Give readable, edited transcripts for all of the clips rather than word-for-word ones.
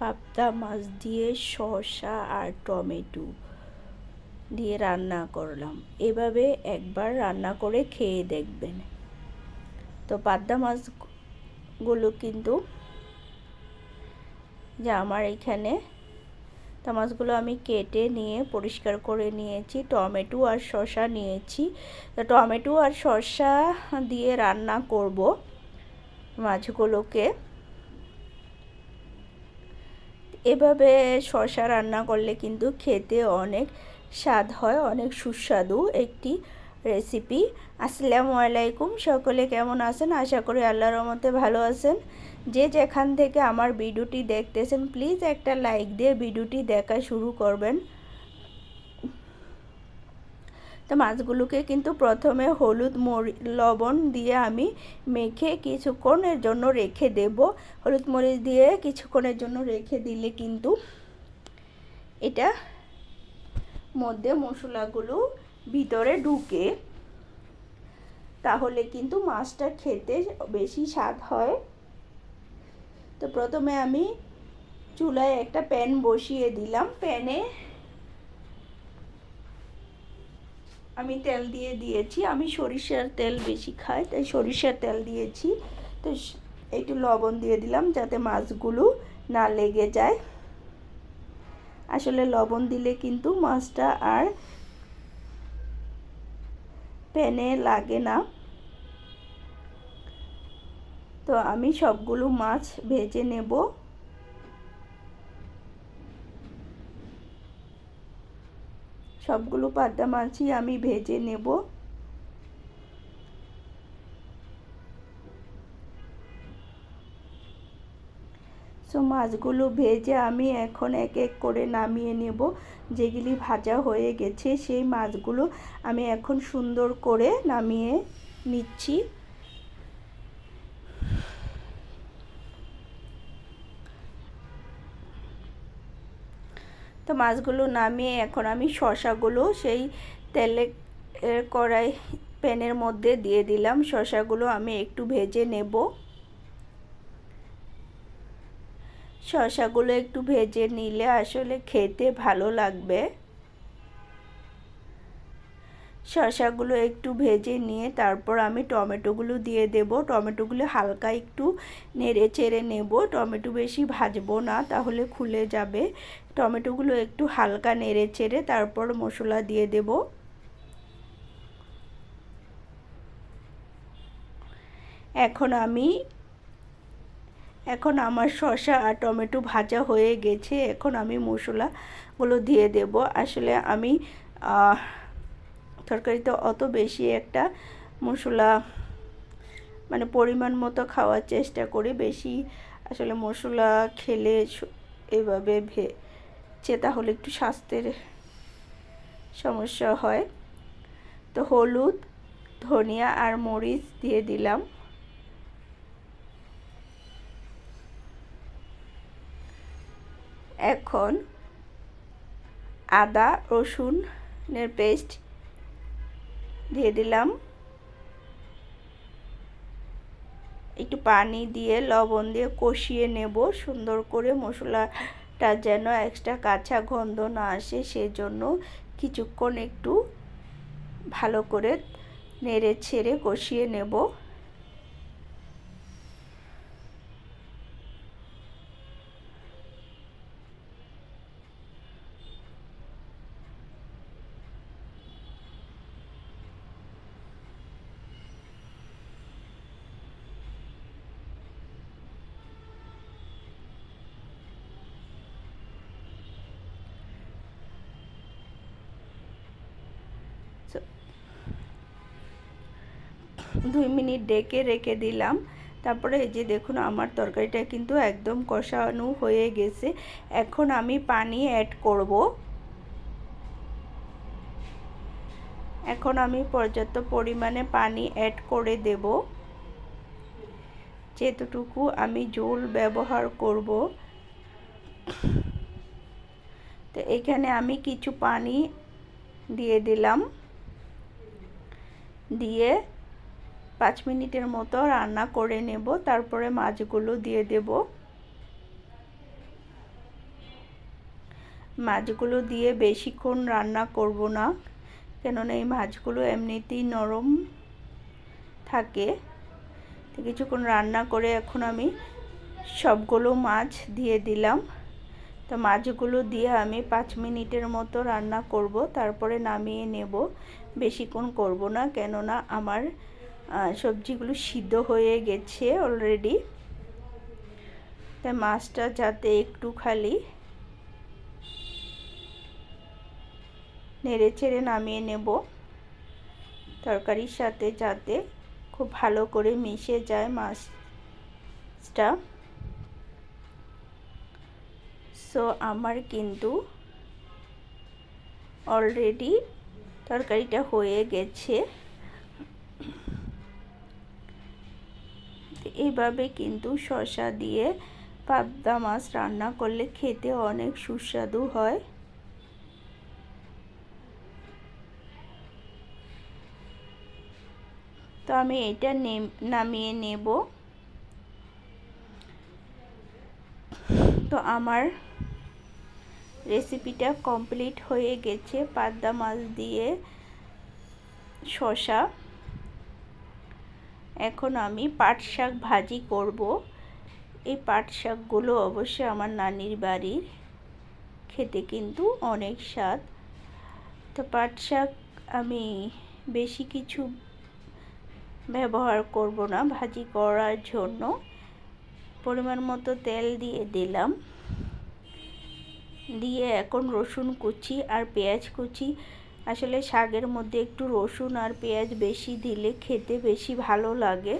পাবদা মাছ দিয়ে শসা আর টমেটো দিয়ে রান্না করলাম। এভাবে একবার রান্না করে খেয়ে দেখবেন। তো পাবদা মাছগুলো কিন্তু যে আমার এখানে মাছগুলো আমি কেটে নিয়ে পরিষ্কার করে নিয়েছি, টমেটো আর শসা নিয়েছি। তো টমেটো আর শসা দিয়ে রান্না করব মাছগুলোকে। এভাবে শসা রান্না করলে কিন্তু খেতে অনেক স্বাদ হয়, অনেক সুস্বাদু একটি রেসিপি। আসসালামু আলাইকুম, সকলে কেমন আছেন? আশা করি আল্লাহর রহমতে ভালো আছেন। যে যেখান থেকে আমার ভিডিওটি দেখতেছেন প্লিজ একটা লাইক দিয়ে ভিডিওটি দেখা শুরু করবেন। তো মাছগুলোকে কিন্তু প্রথমে হলুদ লবণ দিয়ে আমি মেখে কিছুক্ষণের জন্য রেখে দেব। হলুদ মরিচ দিয়ে কিছুক্ষণের জন্য রেখে দিলে কিন্তু এটা মধ্যে মশলাগুলো ভিতরে ঢুকে, তাহলে কিন্তু মাছটা খেতে বেশি স্বাদ হয়। তো প্রথমে আমি চুলায় একটা প্যান বসিয়ে দিলাম। প্যানে আমি তেল দিয়ে দিয়েছি। আমি সরিষার তেল বেশি খাই, তাই সরিষার তেল দিয়েছি। তো একটু লবণ দিয়ে দিলাম যাতে মাছগুলো না লেগে যায়। আসলে লবণ দিলে কিন্তু মাছটা আর প্যানে লাগে না। তো আমি সবগুলো মাছ ভেজে নেব। সবগুলো পাবদা মাছই আমি ভেজে নেব। সো মাছগুলো ভেজে আমি এখন এক এক করে নামিয়ে নেব। যেগুলি ভাজা হয়ে গেছে সেই মাছগুলো আমি এখন সুন্দর করে নামিয়ে নিচ্ছি। তো মাছগুলো নামিয়ে এখন আমি শসাগুলো সেই তেলে কড়াই প্যানের মধ্যে দিয়ে দিলাম। শসাগুলো আমি একটু ভেজে নেব। শসাগুলো একটু ভেজে নিলে আসলে খেতে ভালো লাগবে। শসাগুলো একটু ভেজে নিয়ে তারপর আমি টমেটোগুলো দিয়ে দেব। টমেটোগুলো হালকা একটু নেড়ে চেড়ে নেব। টমেটো বেশি ভাজবো না, তাহলে খুলে যাবে। টমেটোগুলো একটু হালকা নেড়ে চেড়ে তারপর মশলা দিয়ে দেব। এখন আমার শসা আর টমেটো ভাজা হয়ে গেছে। এখন আমি মশলাগুলো দিয়ে দেব। আসলে আমি তরকারিতে অত বেশি একটা মশলা মানে পরিমাণ মতো খাওয়ার চেষ্টা করি। বেশি আসলে মশলা খেলে এভাবে তাহলে একটু স্বাস্থ্যের সমস্যা হয়। তো হলুদ, ধনিয়া আর মরিচ দিয়ে দিলাম। এখন আদা রসুনের পেস্ট দিয়ে দিলাম। একটু পানি দিয়ে লবণ দিয়ে কষিয়ে নেব সুন্দর করে। মশলাটা যেন এক্সট্রা কাঁচা গন্ধ না আসে সেজন্য কিছুক্ষণ একটু ভালো করে নেড়ে ছেড়ে কষিয়ে নেব। দুই মিনিট ডেকে রেখে দিলাম। তারপরে এই যে দেখুন আমার তরকারিটা কিন্তু একদম কষানো হয়ে গেছে। এখন আমি পানি অ্যাড করব। এখন আমি পর্যাপ্ত পরিমাণে পানি অ্যাড করে দেব, যেতটুকু আমি ঝোল ব্যবহার করব। তো এখানে আমি কিছু পানি দিয়ে দিলাম। দিয়ে 5 মিনিটের মতো রান্না করে নেব। তারপরে মাছগুলো দিয়ে দেব। মাছগুলো দিয়ে বেশিক্ষণ রান্না করব না, কেননা এই মাছগুলো এমনিতেই নরম থাকে। তো কিছুক্ষণ রান্না করে এখন আমি সবগুলো মাছ দিয়ে দিলাম। তো মাছগুলো দিয়ে আমি 5 মিনিটের মতো রান্না করব, তারপরে নামিয়ে নেব। বেশিক্ষণ করব না, কেননা আমার সবজিগুলো সিদ্ধ হয়ে গেছে অলরেডি। তাই মাছটা যাতে একটু খালি নেড়ে চেড়ে নামিয়ে নেব, তরকারির সাথে যাতে খুব ভালো করে মিশে যায় মাছটা। সো আমার কিন্তু অলরেডি তরকারিটা হয়ে গেছে। এইভাবে কিন্তু শসা দিয়ে পাবদা মাছ রান্না করলে খেতে অনেক সুস্বাদু হয়। তো আমি এটা নামিয়ে নেব। তো আমার রেসিপিটা কমপ্লিট হয়ে গেছে পাবদা মাছ দিয়ে শসা। এখন আমি পাট শাক ভাজি করব। এই পাট শাকগুলো অবশ্যই আমার নানির বাড়ির, খেতে কিন্তু অনেক স্বাদ। তো পাট শাক আমি বেশি কিছু ব্যবহার করব না ভাজি করার জন্য। পরিমাণ মতো তেল দিয়ে দিলাম, দিয়ে এখন রসুন কুচি আর পেঁয়াজ কুচি। আসলে শাকের মধ্যে একটু রসুন আর পেঁয়াজ বেশি দিলে খেতে বেশি ভালো লাগে।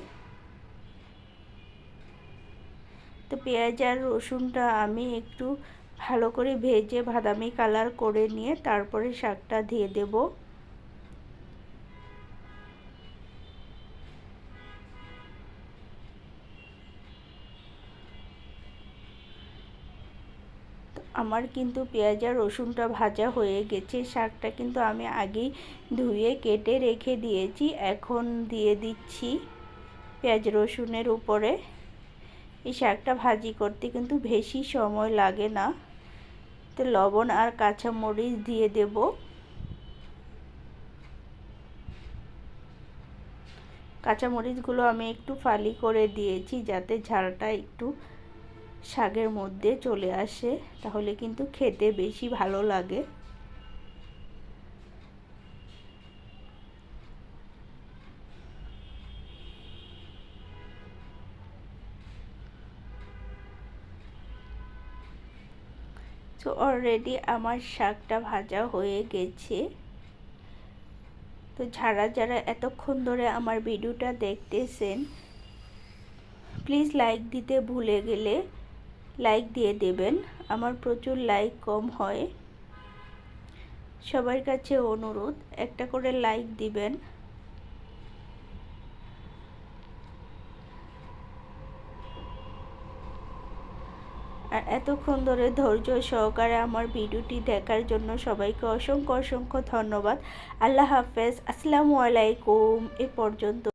তো পেঁয়াজ আর রসুনটা আমি একটু ভালো করে ভেজে বাদামি কালার করে নিয়ে তারপরে শাকটা দিয়ে দেব। আমার কিন্তু পেঁয়াজ আর রসুনটা ভাজা হয়ে গেছে। শাকটা কিন্তু আমি আগেই ধুয়ে কেটে রেখে দিয়েছি। এখন দিয়ে দিচ্ছি পেঁয়াজ রসুনের উপরে। এই শাকটা ভাজি করতে কিন্তু বেশি সময় লাগে না। তো লবণ আর কাঁচামরিচ দিয়ে দেব। কাঁচামরিচগুলো আমি একটু ফালি করে দিয়েছি যাতে ঝালটা একটু শাকের মধ্যে চলে আসে, তাহলে কিন্তু খেতে বেশি ভালো লাগে। তো অলরেডি আমার শাকটা ভাজা হয়ে গেছে। তো যারা যারা এতক্ষণ ধরে আমার ভিডিওটা দেখতেছেন, প্লিজ লাইক দিতে ভুলে গেলে লাইক দিয়ে দেবেন। আমার প্রচুর লাইক কম হয়। সবার কাছে অনুরোধ, একটা করে লাইক দিবেন। আর এতক্ষণ ধরে ধৈর্য সহকারে আমার ভিডিওটি দেখার জন্য সবাইকে অসংখ্য অসংখ্য ধন্যবাদ। আল্লাহ হাফেজ, আসসালামু আলাইকুম। এ পর্যন্ত।